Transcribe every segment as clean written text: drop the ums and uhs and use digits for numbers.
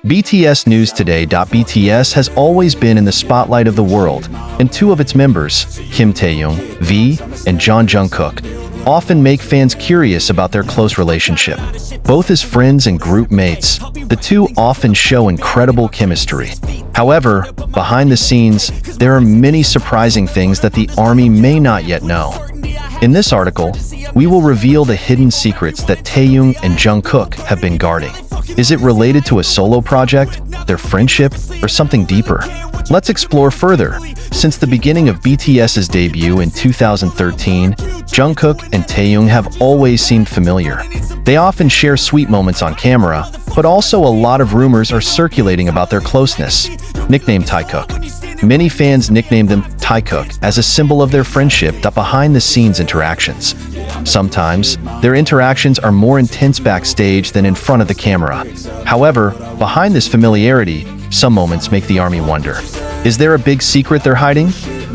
BTS News Today. BTS has always been in the spotlight of the world, and two of its members, Kim Taehyung, V, and Jungkook, often make fans curious about their close relationship. Both as friends and group mates, the two often show incredible chemistry. However, behind the scenes, there are many surprising things that the ARMY may not yet know. In this article, we will reveal the hidden secrets that Taehyung and Jungkook have been guarding. Is it related to a solo project, their friendship, or something deeper? Let's explore further. Since the beginning of BTS's debut in 2013, Jungkook and Taehyung have always seemed familiar. They often share sweet moments on camera, but also a lot of rumors are circulating about their closeness. Nicknamed Taekook. Many fans nicknamed them Taekook as a symbol of their friendship. Behind-the-scenes interactions. Sometimes, their interactions are more intense backstage than in front of the camera. However, behind this familiarity, some moments make the ARMY wonder. Is there a big secret they're hiding?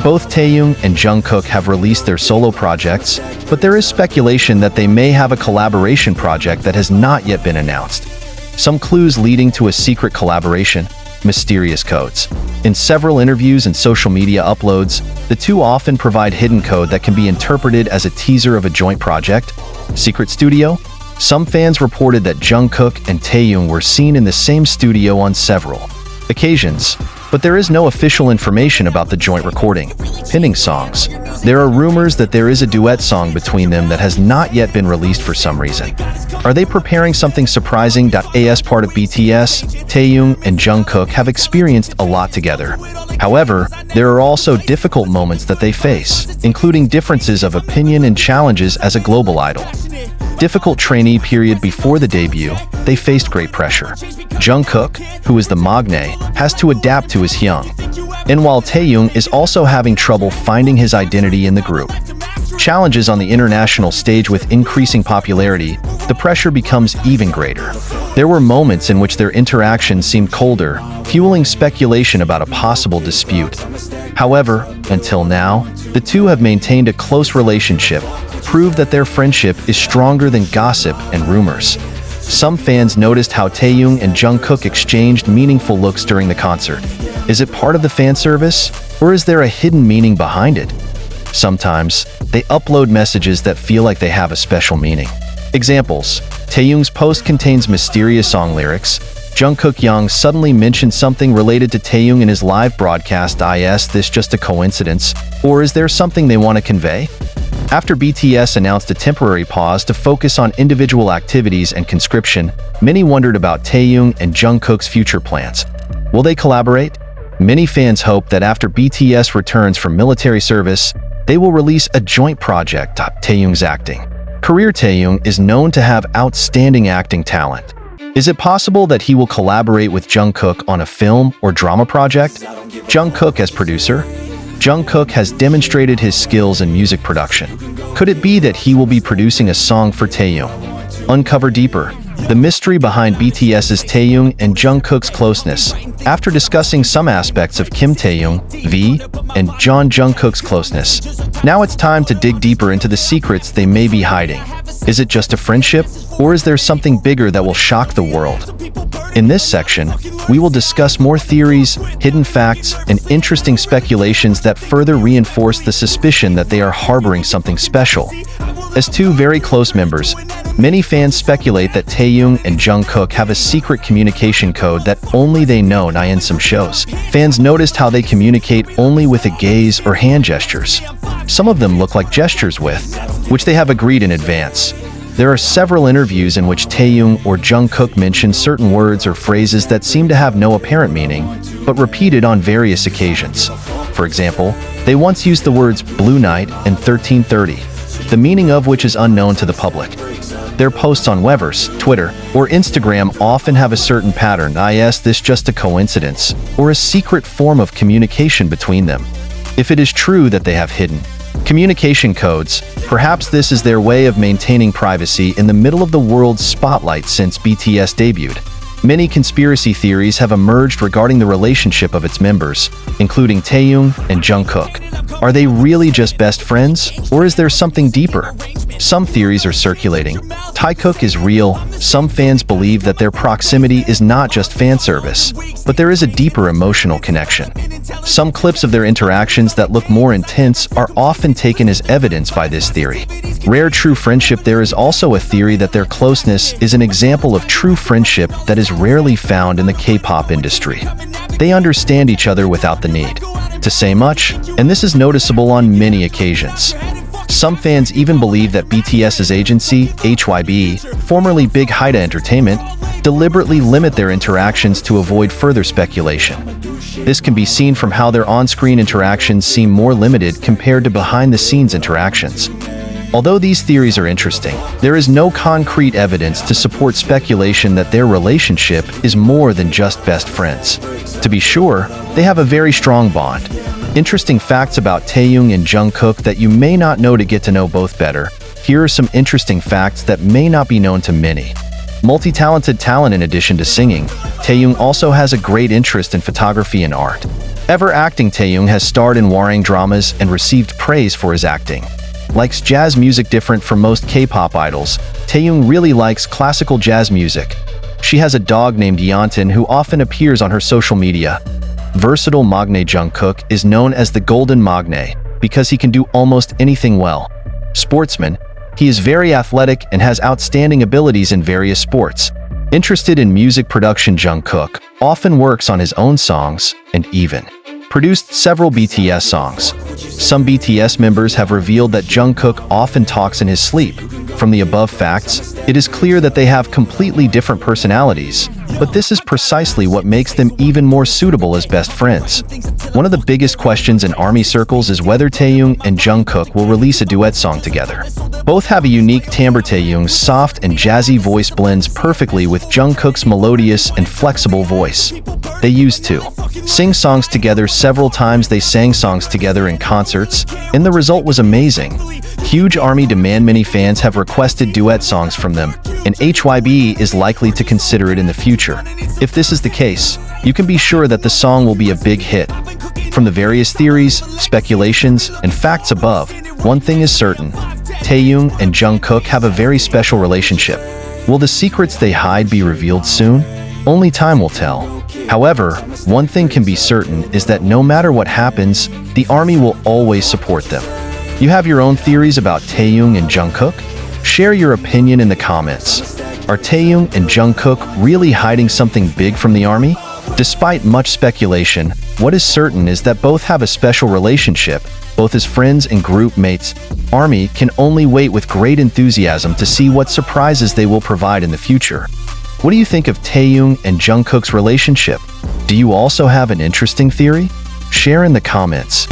Both Taehyung and Jungkook have released their solo projects, but there is speculation that they may have a collaboration project that has not yet been announced. Some clues leading to a secret collaboration: mysterious codes. In several interviews and social media uploads, the two often provide hidden code that can be interpreted as a teaser of a joint project. Secret studio? Some fans reported that Jungkook and Taehyung were seen in the same studio on several occasions, but there is no official information about the joint recording. Pending songs. There are rumors that there is a duet song between them that has not yet been released for some reason. Are they preparing something surprising? As part of BTS, Taehyung and Jungkook have experienced a lot together. However, there are also difficult moments that they face, including differences of opinion and challenges as a global idol. Difficult trainee period. Before the debut, they faced great pressure. Jungkook, who is the magne, has to adapt to his hyung. And while Taehyung is also having trouble finding his identity in the group. Challenges on the international stage. With increasing popularity, the pressure becomes even greater. There were moments in which their interactions seemed colder, fueling speculation about a possible dispute. However, until now, the two have maintained a close relationship, prove that their friendship is stronger than gossip and rumors. Some fans noticed how Taehyung and Jungkook exchanged meaningful looks during the concert. Is it part of the fan service, or is there a hidden meaning behind it? Sometimes, they upload messages that feel like they have a special meaning. Examples: Taehyung's post contains mysterious song lyrics. Jungkook Young suddenly mentioned something related to Taehyung in his live broadcast. Is this just a coincidence, or is there something they want to convey? After BTS announced a temporary pause to focus on individual activities and conscription, many wondered about Taehyung and Jungkook's future plans. Will they collaborate? Many fans hope that after BTS returns from military service, they will release a joint project. Taehyung's acting career. Taehyung is known to have outstanding acting talent. Is it possible that he will collaborate with Jungkook on a film or drama project? Jungkook as producer? Jungkook has demonstrated his skills in music production. Could it be that he will be producing a song for Taehyung? Uncover deeper. The mystery behind BTS's Taehyung and Jungkook's closeness. After discussing some aspects of Kim Taehyung, V, and Jungkook's closeness, now it's time to dig deeper into the secrets they may be hiding. Is it just a friendship, or is there something bigger that will shock the world? In this section, we will discuss more theories, hidden facts, and interesting speculations that further reinforce the suspicion that they are harboring something special. As two very close members, many fans speculate that Taehyung and Jungkook have a secret communication code that only they know. In some shows, fans noticed how they communicate only with a gaze or hand gestures. Some of them look like gestures which they have agreed in advance. There are several interviews in which Taehyung or Jungkook mention certain words or phrases that seem to have no apparent meaning, but repeated on various occasions. For example, they once used the words "Blue Night" and "1330, the meaning of which is unknown to the public. Their posts on Weverse, Twitter, or Instagram often have a certain pattern. Is this just a coincidence, or a secret form of communication between them? If it is true that they have hidden communication codes, perhaps this is their way of maintaining privacy in the middle of the world's spotlight. Since BTS debuted, many conspiracy theories have emerged regarding the relationship of its members, including Taehyung and Jungkook. Are they really just best friends, or is there something deeper? Some theories are circulating. Jungkook is real. Some fans believe that their proximity is not just fan service, but there is a deeper emotional connection. Some clips of their interactions that look more intense are often taken as evidence by this theory. Rare true friendship. There is also a theory that their closeness is an example of true friendship that is rarely found in the K-pop industry. They understand each other without the need to say much, and this is noticeable on many occasions. Some fans even believe that BTS's agency, HYB, formerly Big Hida Entertainment, deliberately limit their interactions to avoid further speculation. This can be seen from how their on-screen interactions seem more limited compared to behind-the-scenes interactions. Although these theories are interesting, there is no concrete evidence to support speculation that their relationship is more than just best friends. To be sure, they have a very strong bond. Interesting facts about Taehyung and Jungkook that you may not know to get to know both better. Here are some interesting facts that may not be known to many. Multi-talented talent. In addition to singing, Taehyung also has a great interest in photography and art. Ever acting, Taehyung has starred in warring dramas and received praise for his acting. Likes jazz music. Different from most K-pop idols, Taehyung really likes classical jazz music. She has a dog named Yeontan who often appears on her social media. Versatile Magne. Jungkook is known as the Golden Magne because he can do almost anything well. Sportsman, he is very athletic and has outstanding abilities in various sports. Interested in music production, Jungkook often works on his own songs and even produced several BTS songs. Some BTS members have revealed that Jungkook often talks in his sleep. From the above facts, it is clear that they have completely different personalities, but this is precisely what makes them even more suitable as best friends. One of the biggest questions in ARMY circles is whether Taehyung and Jungkook will release a duet song together. Both have a unique timbre. Taehyung's soft and jazzy voice blends perfectly with Jungkook's melodious and flexible voice. They used to sing songs together several times. They sang songs together in concerts, and the result was amazing. Huge ARMY demand. Many fans have requested duet songs from them, and HYB is likely to consider it in the future. If this is the case, you can be sure that the song will be a big hit. From the various theories, speculations, and facts above, one thing is certain: Taehyung and Jungkook have a very special relationship. Will the secrets they hide be revealed soon? Only time will tell. However, one thing can be certain is that no matter what happens, the ARMY will always support them. You have your own theories about Taehyung and Jungkook? Share your opinion in the comments. Are Taehyung and Jungkook really hiding something big from the ARMY? Despite much speculation, what is certain is that both have a special relationship, both as friends and group mates. ARMY can only wait with great enthusiasm to see what surprises they will provide in the future. What do you think of Taehyung and Jungkook's relationship? Do you also have an interesting theory? Share in the comments.